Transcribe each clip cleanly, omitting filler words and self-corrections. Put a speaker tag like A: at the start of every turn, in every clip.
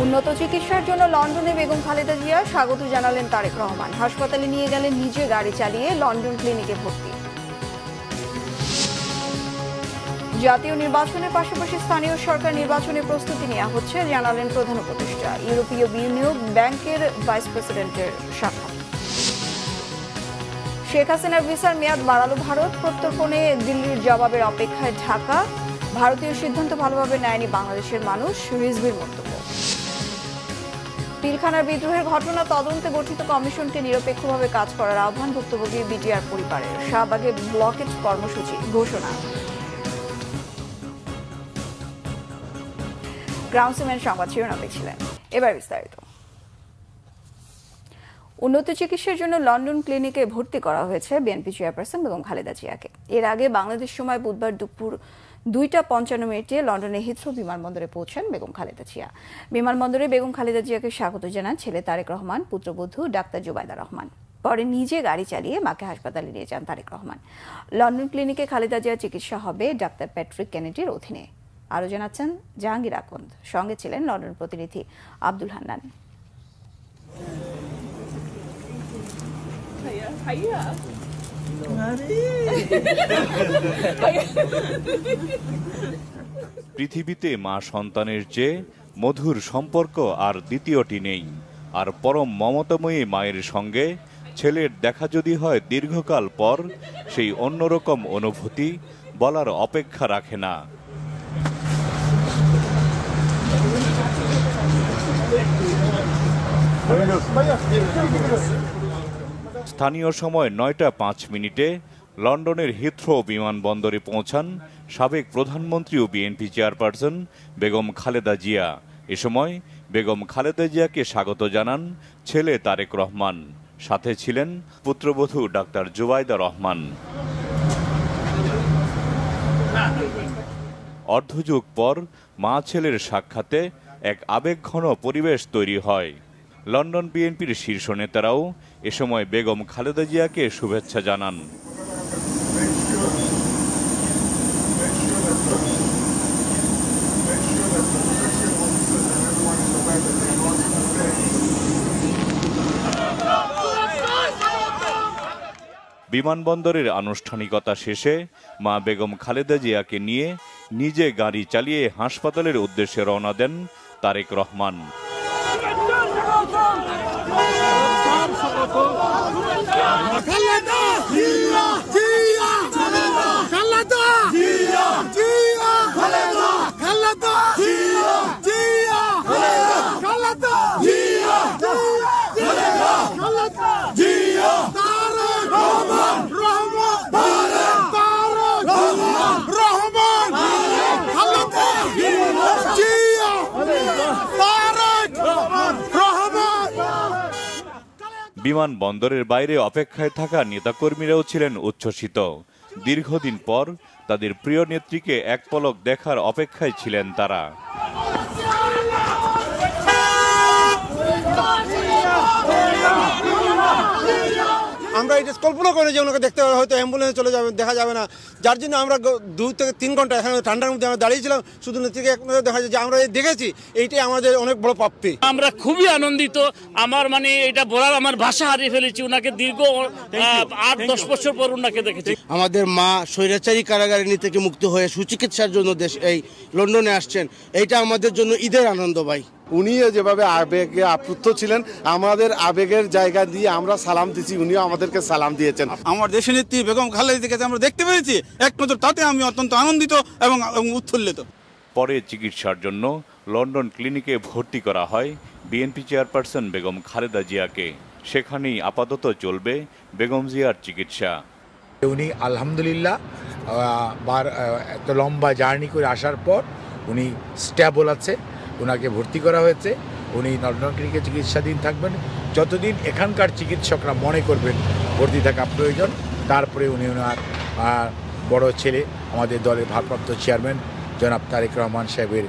A: উন্নত চিকিৎসার জন্য লন্ডনে বেগম খালেদা জিয়া স্বাগত জানালেন তারেক রহমান। হাসপাতালে নিয়ে গেলেন নিজে গাড়ি চালিয়ে, লন্ডন ক্লিনিকে ভর্তি। জাতীয় নির্বাচনের পাশাপাশি স্থানীয় সরকার নির্বাচনের প্রস্তুতি নেওয়া হচ্ছে জানালেন প্রধান উপদেষ্টা। ইউরোপীয় বিনিয়োগ ব্যাংকের ভাইস প্রেসিডেন্টের সাক্ষাৎ। শেখ হাসিনার ভিসার মেয়াদ বাড়ালো ভারত, প্রত্যর্পণে দিল্লির জবাবের অপেক্ষায় ঢাকা। ভারতীয় সিদ্ধান্ত ভালোভাবে নেয়নি বাংলাদেশের মানুষ, রিজভির মন্তব্য। পিলখানার বিদ্রোহের ঘটনা তদন্তে গঠিত কমিশনকে নিরপেক্ষভাবে কাজ করার আহ্বান ভুক্তভোগী বিটিআর পরিবারের। শাহবাগে ব্লকেজ কর্মসূচি ঘোষণা। গ্রাউন্ড সিমেন্ট সংবাদ শিরোনাম দেখছিলেন, এবার বিস্তারিত। উন্নত চিকিৎসার জন্য লন্ডন ক্লিনিকে ভর্তি করা হয়েছে বিএনপি চেয়ারপারসন বেগম খালেদা জিয়াকে। এর আগে বাংলাদেশ সময় বুধবার দুপুর 2:55 লন্ডনে হিথ্রো বিমানবন্দরে পৌঁছান বেগম খালেদা জিয়া। বিমানবন্দরে বেগম খালেদা জিয়াকে স্বাগত জানান ছেলে তারেক রহমান, পুত্রবধূ ডাক্তার জুবাইদা রহমান। পরে নিজে গাড়ি চালিয়ে মাকে হাসপাতালে নিয়ে যান তারেক রহমান। লন্ডন ক্লিনিকে খালেদা জিয়ার চিকিৎসা হবে ডাক্তার প্যাট্রিক কেনেডির অধীনে। আরও জানাচ্ছেন জাহাঙ্গীর আকন্দ, সঙ্গে ছিলেন লন্ডন প্রতিনিধি আব্দুল হান্নান।
B: পৃথিবীতে মা সন্তানের চেয়ে মধুর সম্পর্ক আর দ্বিতীয়টি নেই। আর পরম মমতাময়ী মায়ের সঙ্গে ছেলের দেখা যদি হয় দীর্ঘকাল পর, সেই অন্যরকম অনুভূতি বলার অপেক্ষা রাখে না। স্থানীয় সময় 9:05 লন্ডনের হিথ্রো বিমানবন্দরে পৌঁছান সাবেক প্রধানমন্ত্রী ও বিএনপি চেয়ারপারসন বেগম খালেদা জিয়া। এ সময় বেগম খালেদা জিয়াকে স্বাগত জানান ছেলে তারেক রহমান, সাথে ছিলেন পুত্রবধূ ডাক্তার জুবাইদা রহমান। অর্ধযুগ পর মা ছেলের সাক্ষাতে এক আবেগঘন পরিবেশ তৈরি হয়। লন্ডন বিএনপির শীর্ষ নেতারাও এ সময় বেগম খালেদা জিয়াকে শুভেচ্ছা জানান। বিমানবন্দরের আনুষ্ঠানিকতা শেষে মা বেগম খালেদা জিয়াকে নিয়ে নিজে গাড়ি চালিয়ে হাসপাতালের উদ্দেশ্যে রওনা দেন তারেক রহমান। বিমানবন্দরের বাইরে অপেক্ষায় থাকা নেতাকর্মীরাও ছিলেন উচ্ছ্বসিত। দীর্ঘদিন পর তাদের প্রিয় নেত্রীকে এক পলক দেখার অপেক্ষায় ছিলেন তারা।
C: আমরা এটা কল্পনা করি যে ওনাকে দেখতে হয়তো অ্যাম্বুলেন্সে চলে যাবে, দেখা যাবে না, যার জন্য আমরা 2 থেকে 3 ঘন্টা এখানে ঠান্ডার মধ্যে আমরা দাঁড়িয়েছিলাম শুধু নেত্রীকে দেখা যায় যে আমরা দেখেছি। এইটাই আমাদের অনেক বড় প্রাপ্তি।
D: আমরা খুবই আনন্দিত। আমার এটা বলার আমার ভাষা হারিয়ে ফেলেছি। ওনাকে দীর্ঘ 8-10 বছর পর ওনাকে দেখেছি।
E: আমাদের মা স্বৈরাচারী কারাগারিনী থেকে মুক্ত হয়ে সুচিকিৎসার জন্য এই লন্ডনে আসছেন, এইটা আমাদের জন্য ঈদের আনন্দ ভাই।
C: উনিও যেভাবে আবেগে আপ্লুত ছিলেন, আমাদের আবেগের জায়গা দিয়ে আমরা সালাম দিচ্ছি, উনিও আমাদেরকে সালাম দিয়েছেন।
F: আমার দেশনেত্রী বেগম খালেদা জিয়াকে আমরা দেখতে পেরেছি, এক নজর তাতে আমি অত্যন্ত আনন্দিত এবং উৎফুল্লিত।
B: পরে চিকিৎসার জন্য লন্ডন ক্লিনিকে ভর্তি করা হয় বিএনপি চেয়ারপারসন বেগম খালেদা জিয়াকে। সেখানেই আপাতত চলবে বেগম জিয়ার চিকিৎসা।
G: উনি আলহামদুলিল্লাহ এত লম্বা জার্নি করে আসার পর উনি স্টেবল আছে, ওনাকে ভর্তি করা হয়েছে। উনি লন্ডন ক্লিনিকে চিকিৎসাধীন থাকবেন যতদিন এখানকার চিকিৎসকরা মনে করবেন ভর্তি থাকা প্রয়োজন। তারপরে উনি ওনার বড় ছেলে আমাদের দলের ভারপ্রাপ্ত চেয়ারম্যান জনাব তারেক রহমান সাহেবের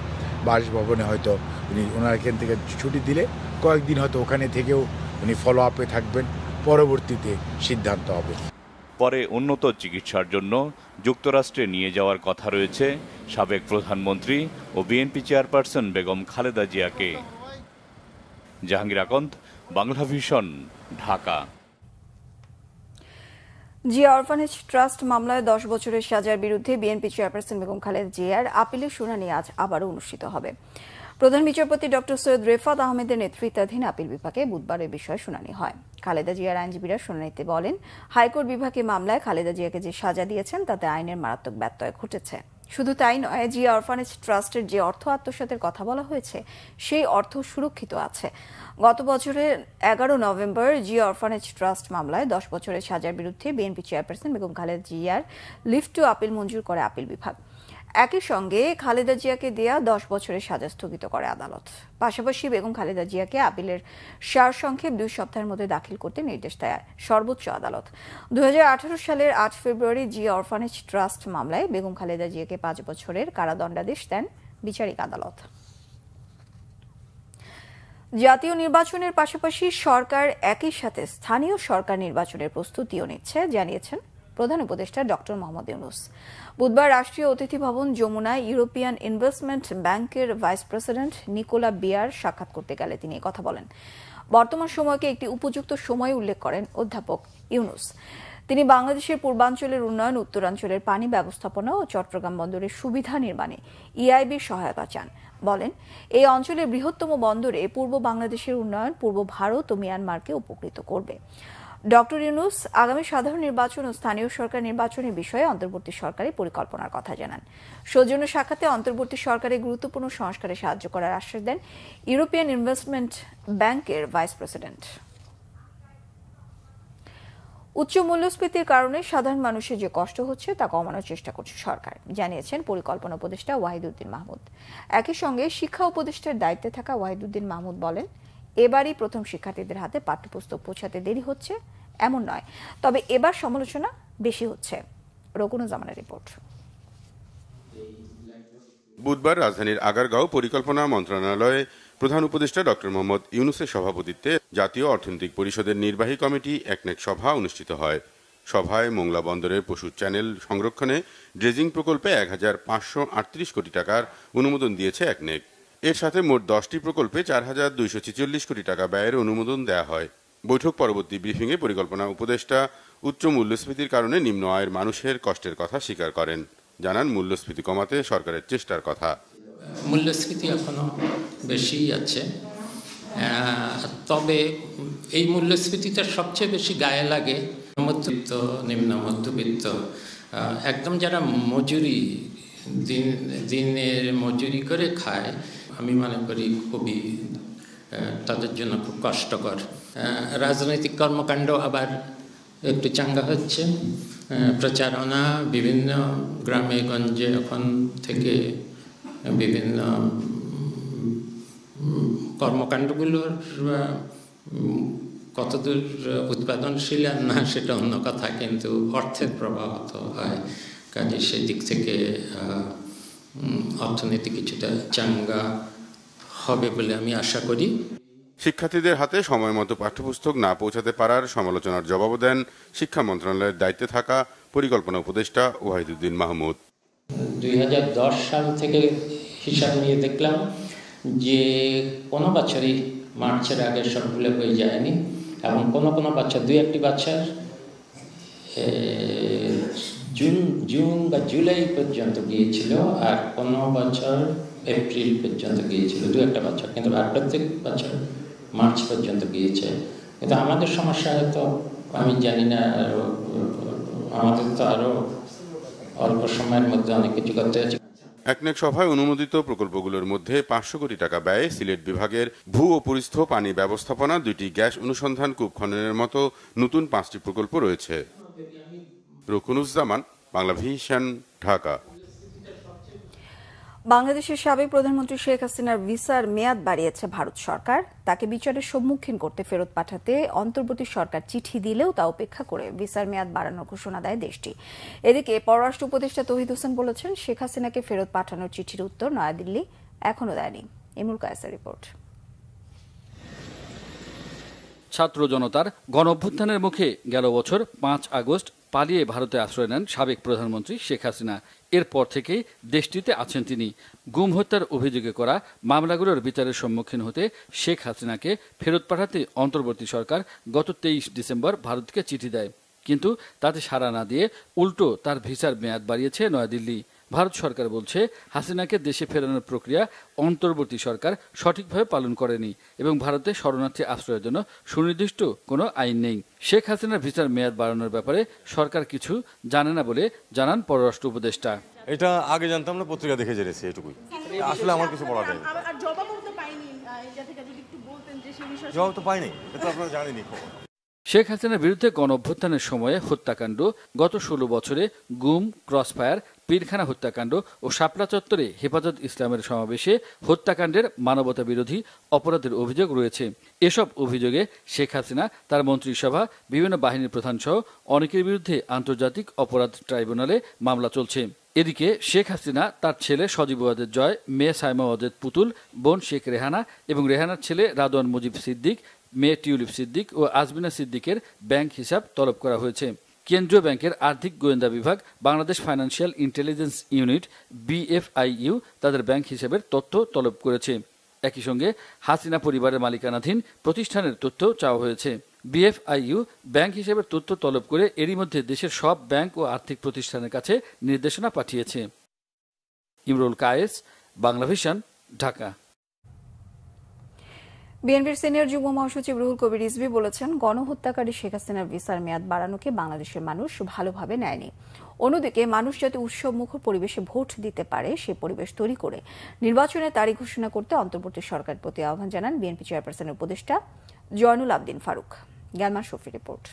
G: বাসভবনে হয়তো উনি ওনার এখান থেকে ছুটি দিলে কয়েকদিন হয়তো ওখানে থেকেও উনি ফলো আপে থাকবেন, পরবর্তীতে সিদ্ধান্ত হবে।
B: পরে উন্নত চিকিৎসার জন্য যুক্তরাষ্ট্রে নিয়ে যাওয়ার কথা রয়েছে সাবেক প্রধানমন্ত্রী ও বিএনপি চেয়ারপারসন বেগম খালেদা জিয়াকে। Jahangir Akand, Bangla vision, Dhaka.
A: Zia orphanage trust মামলায় 10 বছরের সাজার বিরুদ্ধে বিএনপি চেয়ারপারসন বেগম খালেদা জিয়ার আপিলের শুনানি আজ আবারও অনুষ্ঠিত হবে। প্রধান বিচারপতি ডক্টর সৈয়দ রেফাত আহমেদের নেতৃত্বাধীন আপিল বিভাগে বুধবার এ বিষয়ে শুনানি হয়। খালেদা জিয়ার আইনজীবীরা শুনানিতে বলেন, হাইকোর্ট বিভাগে মামলায় খালেদা জিয়াকে যে সাজা দিয়েছেন তাতে আইনের মারাত্মক ব্যত্যয় ঘটেছে। শুধু তাই নয়, জিয়া অরফানেজ ট্রাস্টের যে অর্থ আত্মসাতের কথা বলা হয়েছে সেই অর্থ সুরক্ষিত আছে। গত বছরের 11 নভেম্বর জিয়া অরফানেজ ট্রাস্ট মামলায় 10 বছরের সাজার বিরুদ্ধে বিএনপি চেয়ারপারসন বেগম খালেদা জিয়ার লিভ টু আপিল মঞ্জুর করে আপিল বিভাগ। একই সঙ্গে খালেদা জিয়াকে দেয়া 10 বছরের সাজা স্থগিত করে আদালত। পাশাপাশি বেগম খালেদা জিয়াকে আপিলের সারসংক্ষেপ 2 সপ্তাহের মধ্যে দাখিল করতে নির্দেশ দেয় সর্বোচ্চ আদালত। 2018 সালের 8 ফেব্রুয়ারি জিয়া অরফানেজ ট্রাস্ট মামলায় বেগম খালেদা জিয়াকে 5 বছরের কারাদণ্ডাদেশ দেন বিচারিক আদালত। জাতীয় নির্বাচনের পাশাপাশি সরকার একই সাথে স্থানীয় সরকার নির্বাচনের প্রস্তুতিও নিচ্ছে, জানিয়েছেন প্রধান উপদেষ্টা ডক্টর মোহাম্মদ ইউনূস। বুধবার রাষ্ট্রীয় অতিথি ভবন যমুনায় ইউরোপিয়ান ইনভেস্টমেন্ট ব্যাংকের ভাইস প্রেসিডেন্ট নিকোলা বিয়ার সাক্ষাৎ করতে গেলে তিনি কথা বলেন। বর্তমান সময়কে একটি উপযুক্ত সময় উল্লেখ করেন অধ্যাপক ইউনূস। তিনি বাংলাদেশের পূর্বাঞ্চলের উন্নয়ন, উত্তরাঞ্চলের পানি ব্যবস্থাপনা ও চট্টগ্রাম বন্দরের সুবিধা নির্মাণে ইআইবির সহায়তা চান। বলেন, এই অঞ্চলের বৃহত্তম বন্দরে পূর্ব বাংলাদেশের উন্নয়ন পূর্ব ভারত ও মিয়ানমারকে উপকৃত করবে। ডক্টর ইউনূস আগামী সাধারণ নির্বাচন ও স্থানীয় সরকার নির্বাচনের বিষয়ে অন্তর্বর্তী সরকারের পরিকল্পনার কথা জানান। সৌজন্য সাক্ষাতে অন্তর্বর্তী সরকারের গুরুত্বপূর্ণ সংস্কারে সাহায্য করার আশ্বাস দেন ইউরোপিয়ান ইনভেস্টমেন্ট ব্যাংকের ভাইস প্রেসিডেন্ট। উচ্চ মূল্যস্ফীতির কারণে সাধারণ মানুষের যে কষ্ট হচ্ছে তা কমানোর চেষ্টা করছে সরকার, জানিয়েছেন পরিকল্পনা উপদেষ্টা ওয়াহিদুদ্দিন মাহমুদ। একই সঙ্গে শিক্ষা উপদেষ্টার দায়িত্বে থাকা ওয়াহিদুদ্দিন মাহমুদ বলেন, এবারই প্রথম শিক্ষার্থীদের হাতে পাঠ্যপুস্তক পৌঁছাতে দেরি হচ্ছে এমন নয়, তবে এবার সমালোচনা বেশি হচ্ছে। রকুনুজ্জামানের রিপোর্ট।
H: বুধবার রাজধানীর আগারগাঁও পরিকল্পনা মন্ত্রণালয়ে প্রধান উপদেষ্টা ডক্টর মোহাম্মদ ইউনূসের সভাপতিত্বে জাতীয় অর্থনৈতিক পরিষদের নির্বাহী কমিটি একনেক সভা অনুষ্ঠিত হয়। সভায় মোংলা বন্দরের পশু চ্যানেল সংরক্ষণে ড্রেজিং প্রকল্পে 1538 কোটি টাকার অনুমোদন দিয়েছে একনেক। এর সাথে মোট 10টি প্রকল্পে 4246 কোটি টাকা ব্যয়ের অনুমোদন দেওয়া হয়। বৈঠক পরবর্তী ব্রিফিংয়ে পরিকল্পনা উপদেষ্টা উচ্চ মূল্যস্ফীতির কারণে নিম্ন আয়ের মানুষের কষ্টের কথা স্বীকার করেন। জানান, মূল্যস্ফীতি কমাতে সরকারের চেষ্টার কথা।
I: মূল্যস্ফীতি এখনো বেশি আছে, তবে এই মূল্যস্ফীতিটা সবচেয়ে বেশি গায়ে লাগে মধ্যবিত্ত, নিম্ন মধ্যবিত্ত, একদম যারা মজুরি দিনের মজুরি করে খায়, আমি মনে করি খুবই তাদের জন্য খুব কষ্টকর। রাজনৈতিক কর্মকাণ্ড আবার একটু চাঙ্গা হচ্ছে, প্রচারণা বিভিন্ন গ্রামে গঞ্জে এখন থেকে বিভিন্ন কর্মকাণ্ডগুলোর কতদূর উৎপাদনশীল আর না সেটা অন্য কথা, কিন্তু অর্থের প্রভাব তো হয়। কাজে সেদিক থেকে অর্থনীতি কিছুটা চাঙ্গা হবে বলে আমি আশা করি।
H: শিক্ষার্থীদের হাতে সময় মতো পাঠ্যপুস্তক না পৌঁছাতে পারার সমালোচনার জবাব দেন শিক্ষা মন্ত্রণালয়ের দায়িত্বে থাকা পরিকল্পনা উপদেষ্টা ওয়াহিদুদ্দিন মাহমুদ।
I: 2010 সাল থেকে হিসাব নিয়ে দেখলাম যে কোনো বছরই মার্চের আগে সবগুলো হয়ে যায়নি, এবং কোনো বছর 2-1টি বছর জুন বা জুলাই পর্যন্ত গিয়েছিল, আর কোনো বছর এপ্রিল পর্যন্ত গিয়েছিল, 2-1টা বছর, কিন্তু আর প্রত্যেক বছর মার্চ পর্যন্ত গিয়েছে। কিন্তু আমাদের সমস্যা হয়তো আমি জানি না, আমাদের তো আরো অল্প সময়ের মধ্যে অনেক কিছু করতে হচ্ছে।
H: একনেক সভায় অনুমোদিত প্রকল্পগুলোর মধ্যে 500 কোটি টাকা ব্যয়ে সিলেট বিভাগের ভূ ও পরিস্থ পানি ব্যবস্থাপনা, 2টি গ্যাস অনুসন্ধান কূপ খননের মতো নতুন 5টি প্রকল্প রয়েছে। রকুনুজ্জামান, বাংলা ভিশন, ঢাকা।
A: বাংলাদেশের সাবেক প্রধানমন্ত্রী শেখ হাসিনার ভিসার মেয়াদ বাড়িয়েছে ভারত সরকার। তাকে বিচারের সম্মুখীন করতে ফেরত পাঠাতে অন্তর্বর্তী সরকার চিঠি দিলেও তা উপেক্ষা করে ভিসার মেয়াদ বাড়ানোর ঘোষণা দেয় দেশটি। এদিকে পররাষ্ট্র উপদেষ্টা তৌহিদ হোসেন বলেছেন, শেখ হাসিনাকে ফেরত পাঠানোর চিঠির উত্তর নয়াদিল্লি এখনো দেয়নি। ইমরুল কায়েসের রিপোর্ট।
J: ছাত্র জনতার গণঅভ্যুত্থানের মুখে গেল বছর 5 আগস্ট পালিয়ে ভারতে আশ্রয় নেন সাবেক প্রধানমন্ত্রী শেখ হাসিনা। এরপর থেকেই দেশটিতে আছেন তিনি। গুম হত্যার অভিযোগে করা মামলাগুলোর বিচারের সম্মুখীন হতে শেখ হাসিনাকে ফেরত পাঠাতে অন্তর্বর্তী সরকার গত 23 ডিসেম্বর ভারতকে চিঠি দেয়, কিন্তু তাতে সাড়া না দিয়ে উল্টো তার ভিসার মেয়াদ বাড়িয়েছে নয়াদিল্লি। ভারত সরকার বলছে হাসিনাকে দেশে ফেরানোর প্রক্রিয়া অন্তর্বর্তী সরকার সঠিকভাবে পালন করেনি এবং ভারতে শরণার্থী আশ্রয়ের জন্য সুনির্দিষ্ট কোনো আইন নেই। শেখ হাসিনার ভিসার মেয়াদ বাড়ানোর ব্যাপারে সরকার কিছু জানে না বলে জানান পররাষ্ট্র উপদেষ্টা।
K: এটা আগে জানতাম না, পত্রিকা দেখে জেনেছি, এটুকুই। আসলে আমার কিছু বলার নেই। জবাব তো পাইনি, এটা আপনারা জানেনই।
J: শেখ হাসিনার বিরুদ্ধে গণঅভ্যুত্থানের সময়ে হত্যাকাণ্ড, গত 16 বছরে গুম, ক্রসফায়ার, পিলখানা হত্যাকাণ্ড ও শাপলা চত্বরে হেফাজত ইসলামের সমাবেশে হত্যাকাণ্ডের মানবতা বিরোধী অপরাধের অভিযোগ রয়েছে। এসব অভিযোগে শেখ হাসিনা, তার মন্ত্রিসভা, বিভিন্ন বাহিনীর প্রধান সহ অনেকের বিরুদ্ধে আন্তর্জাতিক অপরাধ ট্রাইব্যুনালে মামলা চলছে। এদিকে শেখ হাসিনা তার ছেলে সজীব ওয়াজেদ জয়, মেয়ে সাইমা ওয়াজেদ পুতুল, বোন শেখ রেহানা এবং রেহানার ছেলে রাদওয়ান মুজিব সিদ্দিক, মেয়ে টিউলিপ সিদ্দিক ও আজমিনা সিদ্দিকের ব্যাংক হিসাব তলব করা হয়েছে। কেন্দ্রীয় ব্যাংকের আর্থিক গোয়েন্দা বিভাগ, Bangladesh financial intelligence unit BFIU তাদের ব্যাংক হিসাবের তথ্য তলব করেছে। একই সঙ্গে হাসিনা পরিবারের মালিকানাধীন প্রতিষ্ঠানের তথ্য চাওয়া হয়েছে। BFIU ব্যাংক হিসাবের তথ্য তলব করে এরই মধ্যে দেশের সব ব্যাংক ও আর্থিক প্রতিষ্ঠানের কাছে নির্দেশনা পাঠিয়েছে। ইমরুল কায়েস, বাংলা ভিশন, ঢাকা।
A: বিএনপির সিনিয়র যুগ্ম মহাসচিব রুহুল কবির রিজভী বলেছেন, গণহত্যাকারী শেখ হাসিনার ভিসার মেয়াদ বাড়ানোকে বাংলাদেশের মানুষ ভালোভাবে নেয়নি। অন্যদিকে মানুষ যাতে উৎসবমুখর পরিবেশে ভোট দিতে পারে সে পরিবেশ তৈরি করে নির্বাচনের তারিখ ঘোষণা করতে অন্তর্বর্তী সরকারের প্রতি আহ্বান জানান বিএনপি চেয়ারপারসনের উপদেষ্টা জয়নুল আবদিন ফারুক। গ্যালমান শফি রিপোর্ট।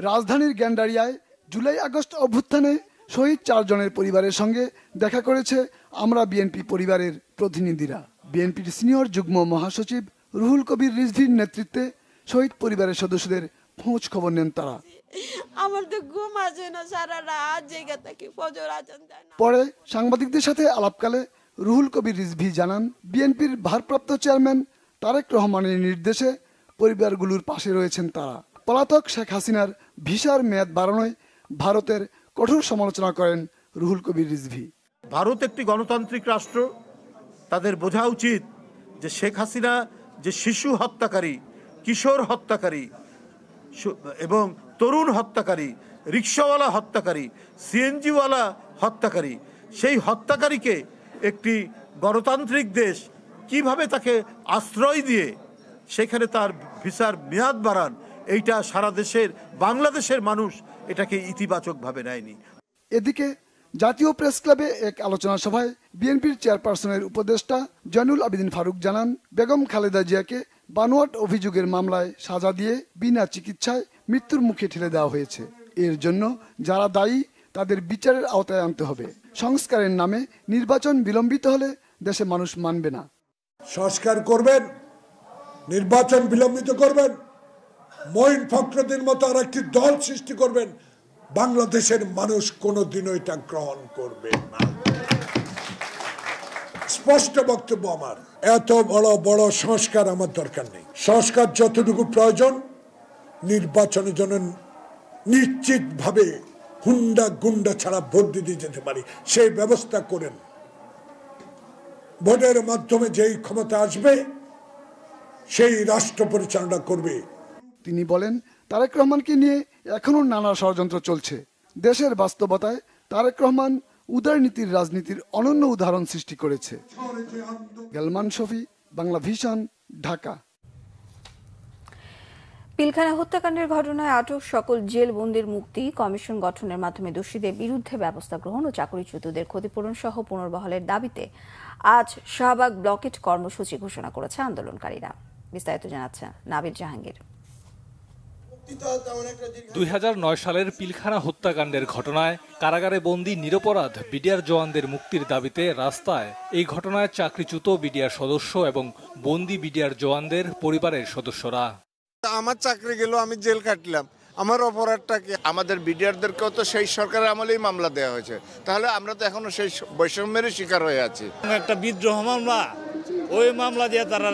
L: রাজধানীর গ্যান্ডারিয়ায় জুলাই আগস্ট অভ্যুত্থানে শহীদ 4 জনের পরিবারের সঙ্গে দেখা করেছে আমরা বিএনপি পরিবারের প্রতিনিধিরা। বিএনপির সিনিয়র যুগ্ম মহাসচিব রুহুল কবির রিজভীর নেতৃত্বে শহীদ পরিবারের সদস্যদের খোঁজ খবর নেন তারা।
M: আমার তো ঘুম আসে না, সারা রাত জেগে থাকি, ফজর আজান দেয় না।
L: পরে সাংবাদিকদের সাথে আলাপকালে রুহুল কবির রিজভী জানান, বিএনপির ভারপ্রাপ্ত চেয়ারম্যান তারেক রহমানের নির্দেশে পরিবারগুলোর পাশে রয়েছেন তারা। পলাতক শেখ হাসিনার ভিসার মেয়াদ বাড়ানোয় ভারতের কঠোর সমালোচনা করেন রুহুল কবির রিজভী।
N: ভারত একটি গণতান্ত্রিক রাষ্ট্র, তাদের বোঝা উচিত যে শেখ হাসিনা যে শিশু হত্যাকারী, কিশোর হত্যাকারী এবং তরুণ হত্যাকারী, রিক্সাওয়ালা হত্যাকারী, সিএনজিওয়ালা হত্যাকারী, সেই হত্যাকারীকে একটি গণতান্ত্রিক দেশ কিভাবে তাকে আশ্রয় দিয়ে সেখানে তার ভিসার মেয়াদ বাড়ান, এইটা সারা দেশের বাংলাদেশের মানুষ এটাকে ইতিবাচকভাবে নেয়নি।
L: এদিকে জাতীয় প্রেস ক্লাবে এক আলোচনা সভায় বিএনপির চেয়ারপারসনের উপদেষ্টা জয়নুল আবেদিন ফারুক জানান, বেগম খালেদা জিয়াকে বানোয়াট অভিযোগের মামলায় সাজা দিয়ে বিনা চিকিৎসায় মৃত্যুর মুখে ঠেলে দেওয়া হয়েছে। এর জন্য যারা দায়ী তাদের বিচারের আওতায় আনতে হবে। সংস্কারের নামে নির্বাচন বিলম্বিত হলে দেশে মানুষ মানবে না।
O: সংস্কার করবেন, নির্বাচন বিলম্বিত করবেন, মঈন ফখরুদ্দিন মতো আর একটি দল সৃষ্টি করবেন, বাংলাদেশের মানুষ কোনোদিনও এটা গ্রহণ করবে না। স্পষ্ট বক্তব্য আমার। এত বড় বড় সংস্কার আমার দরকার নেই। সংস্কার যতটুকু প্রয়োজন নির্বাচনের জন্য নিশ্চিতভাবে হুন্ডা গুন্ডা ছাড়া ভোট দিতে যেতে পারি সেই ব্যবস্থা করেন। ভোটের মাধ্যমে যেই ক্ষমতা আসবে সেই রাষ্ট্র পরিচালনা করবে।
L: তিনি বলেন, তারেক রহমানকে নিয়ে এখনো নানা ষড়যন্ত্র চলছে। দেশের বাস্তবতায় তারেক রহমান উদারনীতির রাজনীতির অনন্য উদাহরণ সৃষ্টি করেছে। গেলমান শফি, বাংলা ভিশন, ঢাকা।
A: পিলখানা হত্যাকাণ্ডের ঘটনায় আটক সকল জেল বন্দির মুক্তি, কমিশন গঠনের মাধ্যমে দোষীদের বিরুদ্ধে ব্যবস্থা গ্রহণ ও চাকরিচ্যুতদের ক্ষতিপূরণ সহ পুনর্বহালের দাবিতে আজ শাহবাগ ব্লকেট কর্মসূচি ঘোষণা করেছে আন্দোলনকারীরা। বিস্তারিত জানাচ্ছেন নাবিল জাহাঙ্গীর।
P: 2009 সালের পিলখানা হত্যাকাণ্ডের ঘটনায় কারাগারে বন্দী নিরপরাধ বিডিআর জওয়ানদের মুক্তির দাবিতে রাস্তায় এই ঘটনায় চাকরিচ্যুত বিডিআর সদস্য এবং বন্দী বিডিআর জওয়ানদের পরিবারের সদস্যরা।
Q: আমার চাকরি গেল, আমি জেল কাটলাম, আমার অপরাধটা কি? আমাদের বিডিআরদেরকেও তো সেই সরকারের আমলেই মামলা দেওয়া হয়েছে, তাহলে আমরা তো এখনো সেই বৈষম্যেরই শিকার হয়ে আছি।
R: একটা বিদ্রোহ মামলা, ওই মামলা দিয়ে তারা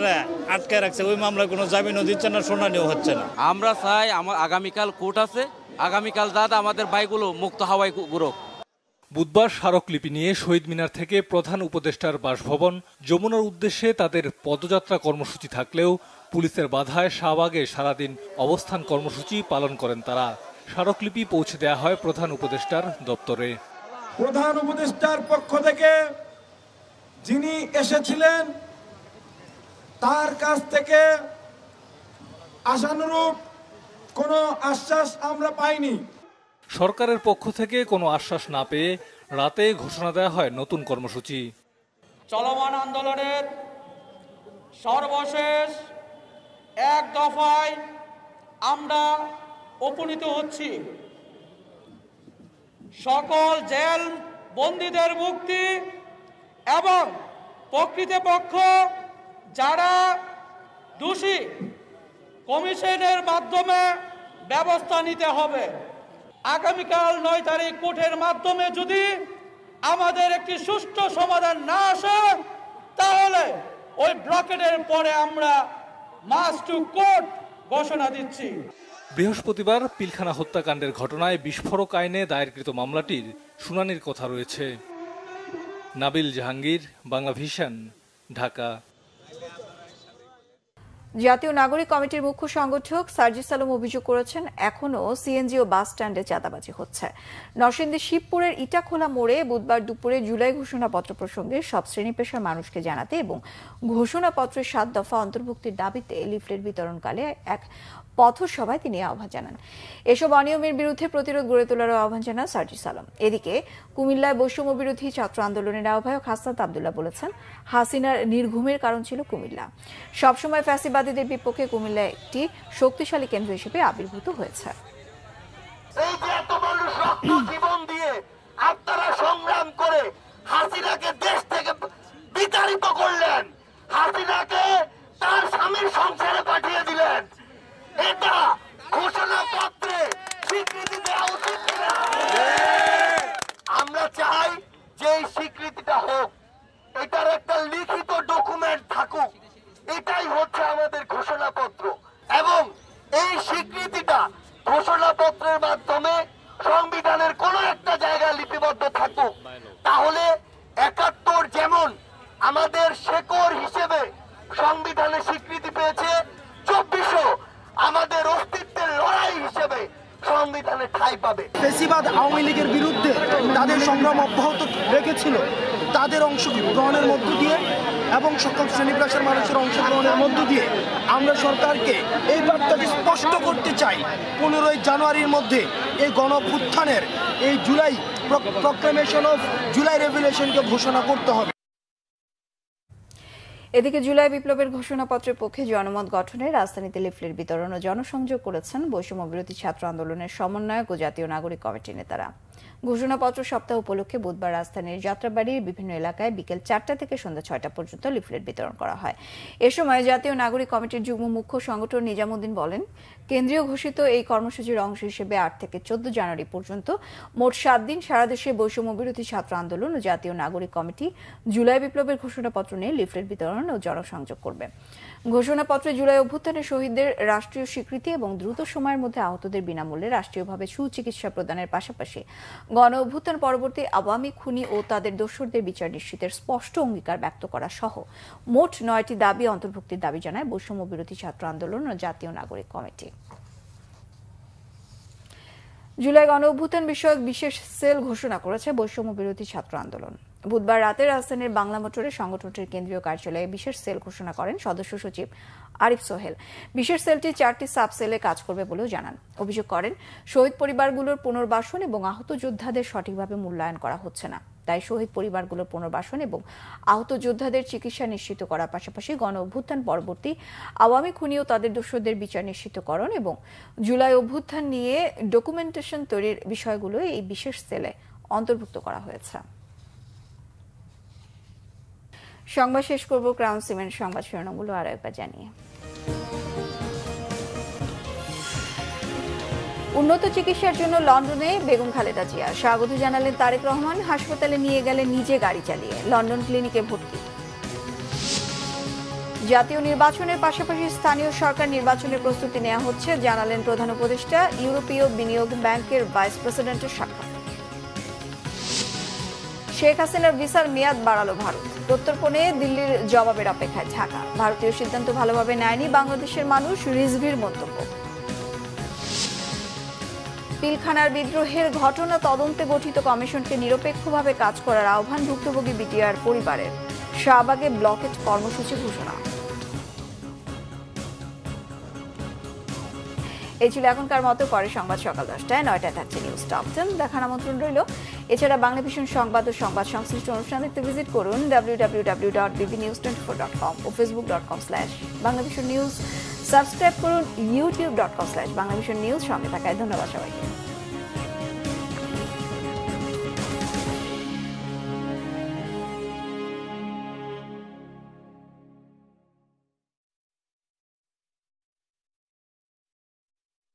R: আটকে রাখছে, ওই মামলায় কোনো জামিনও দিচ্ছে না, শুনানিও হচ্ছে না।
S: আমরা চাই আমার আগামীকাল কোর্ট আছে, আগামীকাল যাতে আমাদের ভাইগুলো মুক্ত হাওয়ায় ঘুরুক।
P: বুধবার স্মারকলিপি নিয়ে শহীদ মিনার থেকে প্রধান উপদেষ্টার বাসভবন যমুনার উদ্দেশ্যে তাদের পদযাত্রা কর্মসূচি থাকলেও পুলিশের বাধায় শাহবাগে সারাদিন অবস্থান কর্মসূচি পালন করেন তারা। স্মারকলিপি পৌঁছে দেওয়া হয় প্রধান উপদেষ্টার দপ্তরে।
T: প্রধান উপদেষ্টার পক্ষ থেকে যিনি এসেছিলেন তার কাছ থেকে আশানুরূপ কোনো আশ্বাস আমরা পাইনি।
P: সরকারের পক্ষ থেকে কোনো আশ্বাস না পেয়ে রাতে ঘোষণা দেওয়া হয় নতুন কর্মসূচি।
U: চলমান আন্দোলনের সর্বশেষ এক দফায় আমরা উপনীত হচ্ছি। সকল জেল বন্দীদের মুক্তি এবং প্রকৃতপক্ষ যারা দোষী কমিশনের মাধ্যমে ব্যবস্থা নিতে হবে। আগামীকাল 9 তারিখ কোর্টের মাধ্যমে যদি আমাদের একটি সুষ্ঠু সমাধান না আসে, তাহলে ওই ব্লকেটের পরে আমরা মার্চ টু কোর্ট ঘোষণা দিচ্ছি।
P: বৃহস্পতিবার পিলখানা হত্যাকাণ্ডের ঘটনায় বিস্ফোরক আইনে দায়েরকৃত মামলাটির শুনানির কথা রয়েছে। নাবিল জাহাঙ্গীর, বাংলা ভিশন, ঢাকা।
A: জাতীয় নাগরিক কমিটির মুখ্য সংগঠক সার্জিস আলম অভিযোগ করেছেন, এখনো সিএনজি ও বাস স্ট্যান্ডে চাঁদাবাজি হচ্ছে। নরসিংদী শিবপুরের ইটাখোলা মোড়ে বুধবার দুপুরে জুলাই ঘোষণাপত্র প্রসঙ্গে সব শ্রেণী পেশার মানুষকে জানাতে এবং ঘোষণাপত্রের 7 দফা অন্তর্ভুক্তির দাবিতে লিফলেট বিতরণকালে এক পথসভায় তিনি আহ্বান জানান। এসব অনিয়মের বিরুদ্ধে প্রতিরোধ গড়ে তোলারও আহ্বান জানান সার্জিস আলম। এদিকে কুমিল্লায় বৈষম্য বিরোধী ছাত্র আন্দোলনের আহ্বায়ক হাসনাত আব্দুল্লাহ বলেছেন, হাসিনার নির্ঘুমের কারণ ছিল কুমিল্লা। সবসময় ফ্যাসিবাদীদের বিপক্ষে কুমিল্লা একটি শক্তিশালী কেন্দ্র হিসেবে আবির্ভূত হয়েছে।
V: এই যে এত মানুষ রক্ত জীবন দিয়ে আপনারা সংগ্রাম করে হাসিনাকে দেশ থেকে বিতাড়িত করলেন, হাসিনাকে তার স্বামীর সংসারে পাঠিয়ে দিলেন, এটা ঘোষণাপত্রে স্বীকৃতি দেওয়া উচিত কিনা? আমরা চাই যে এই স্বীকৃতিটা হোক, এটার একটা লিখিত ডকুমেন্ট থাকুক। এটাই হচ্ছে আমাদের ঘোষণাপত্র, এবং এই স্বীকৃতিটা ঘোষণাপত্রের মাধ্যমে সংবিধানের কোনো একটা জায়গায় লিপিবদ্ধ থাকুক। তাহলে 71 যেমন আমাদের শেকড় হিসেবে সংবিধানে স্বীকৃতি পেয়েছে, 2400 আমাদের অস্তিত্বের লড়াই হিসেবে সংবিধানে ঠাঁই পাবে।
E: ফ্যাসিবাদ আওয়ামী লীগের বিরুদ্ধে তাদের সংগ্রাম অব্যাহত রেখেছিল, তাদের অংশগ্রহণের মধ্য দিয়ে এবং সকল শ্রেণী পেশার মানুষের অংশগ্রহণের মধ্য দিয়ে আমরা সরকারকে এই বার্তাটি স্পষ্ট করতে চাই, 15 জানুয়ারির মধ্যে এই গণঅভ্যুত্থানের এই জুলাই প্রক্লেমেশন অফ জুলাই রেভলিউশনকে ঘোষণা করতে হবে।
A: এদিকে জুলাই বিপ্লবের ঘোষণাপত্রের পক্ষে জনমত গঠনে রাজধানীতে লিফলেট বিতরণ ও জনসংযোগ করেছেন বৈষম্য বিরোধী ছাত্র আন্দোলনের সমন্বয়ক ও জাতীয় নাগরিক কমিটির নেতারা। ঘোষণাপত্র সপ্তাহ উপলক্ষে বুধবার রাজধানীর যাত্রাবাড়ির বিভিন্ন এলাকায় বিকেল 4টা থেকে সন্ধ্যা 6টা পর্যন্ত লিফলেট বিতরণ করা হয়। এ সময় জাতীয় নাগরিক কমিটির যুগ্ম মুখ্য সংগঠক নিজামুদ্দিন বলেন, কেন্দ্রীয় ঘোষিত এই কর্মসূচির অংশ হিসেবে 8 থেকে 14 জানুয়ারি পর্যন্ত মোট 7 দিন সারা দেশে বৈষম্য বিরোধী ছাত্র আন্দোলন ও জাতীয় নাগরিক কমিটি জুলাই বিপ্লবের ঘোষণাপত্র নিয়ে লিফলেট বিতরণ ও জনসংযোগ করবে। ঘোষণাপত্রে জুলাই অভ্যুত্থানের শহীদদের রাষ্ট্রীয় স্বীকৃতি এবং দ্রুত সময়ের মধ্যে আহতদের বিনামূল্যে রাষ্ট্রীয়ভাবে সুচিকিৎসা প্রদানের পাশাপাশি গণ অভ্যুত্থান পরবর্তী আওয়ামী খুনি ও তাদের দোসরদের বিচার নিশ্চিতের স্পষ্ট অঙ্গীকার ব্যক্ত করা সহ মোট 9টি দাবি অন্তর্ভুক্তির দাবি জানায় বৈষম্য বিরোধী ছাত্র আন্দোলন ও জাতীয় নাগরিক কমিটি। জুলাই গণ অভ্যুত্থান বিষয়ক বিশেষ সেল ঘোষণা করেছে বৈষম্য বিরোধী ছাত্র আন্দোলন। বুধবার রাতে রাজধানীর বাংলা মোটরে সংগঠনটির কেন্দ্রীয় কার্যালয়ে বিশেষ সেল ঘোষণা করেন সদস্য সচিব আরিফ সোহেল। বিশেষ সেলটি 4টি সাব সেলে কাজ করবে বলেও জানান। অভিযোগ করেন, শহীদ পরিবারগুলোর পুনর্বাসন এবং আহত যোদ্ধাদের সঠিকভাবে মূল্যায়ন করা হচ্ছে না। তাই শহীদ পরিবারগুলোর পুনর্বাসন এবং আহত যোদ্ধাদের চিকিৎসা নিশ্চিত করার পাশাপাশি গণ অভ্যুত্থান পরবর্তী আওয়ামী খুনি ও তাদের দোসরদের বিচার নিশ্চিতকরণ এবং জুলাই অভ্যুত্থান নিয়ে ডকুমেন্টেশন তৈরির বিষয়গুলো এই বিশেষ সেলে অন্তর্ভুক্ত করা হয়েছে। সংবাদ শেষ করব ক্রাউন সিমেন্ট সংবাদ শিরোনামগুলো আরো একবার জানিয়ে। উন্নত চিকিৎসার জন্য লন্ডনে বেগম খালেদা জিয়া স্বাগত জানালেন তারেক রহমান। হাসপাতালে নিয়ে গেলেন নিজে গাড়ি চালিয়ে। লন্ডন ক্লিনিকে ভর্তি। জাতীয় নির্বাচনের পাশাপাশি স্থানীয় সরকার নির্বাচনের প্রস্তুতি নেওয়া হচ্ছে জানালেন প্রধান উপদেষ্টা। ইউরোপীয় বিনিয়োগ ব্যাংকের ভাইস প্রেসিডেন্টের সাক্ষাৎ। শেখ হাসিনার ভিসার মেয়াদ বাড়ালো ভারত। প্রত্যর্পণে দিল্লির জবাবের অপেক্ষায় ঢাকা। ভারতীয় সিদ্ধান্ত ভালোভাবে নেয়নি বাংলাদেশের মানুষ, রিজভির মন্তব্য। পিলখানার বিদ্রোহের ঘটনা তদন্তে গঠিত কমিশনকে নিরপেক্ষভাবে কাজ করার আহ্বান ভুক্তভোগী বিটিআর পরিবারের। শাহবাগে ব্লকেট কর্মসূচি ঘোষণা। এই ছিল এখনকার মতো। পরে সংবাদ সকাল 10টায়, 9টায় থাকছে নিউজ টপ 10 দেখার আমন্ত্রণ রইল। এছাড়া বাংলাভিশন সংবাদ ও সংবাদ সংশ্লিষ্ট অনুষ্ঠান দেখতে ভিজিট করুন www.bbnews24.com ও facebook.com/বাংলাভিশন নিউজ। সাবস্ক্রাইব করুন youtube.com/বাংলাভিশন নিউজ। সঙ্গে থাকায় ধন্যবাদ সবাইকে।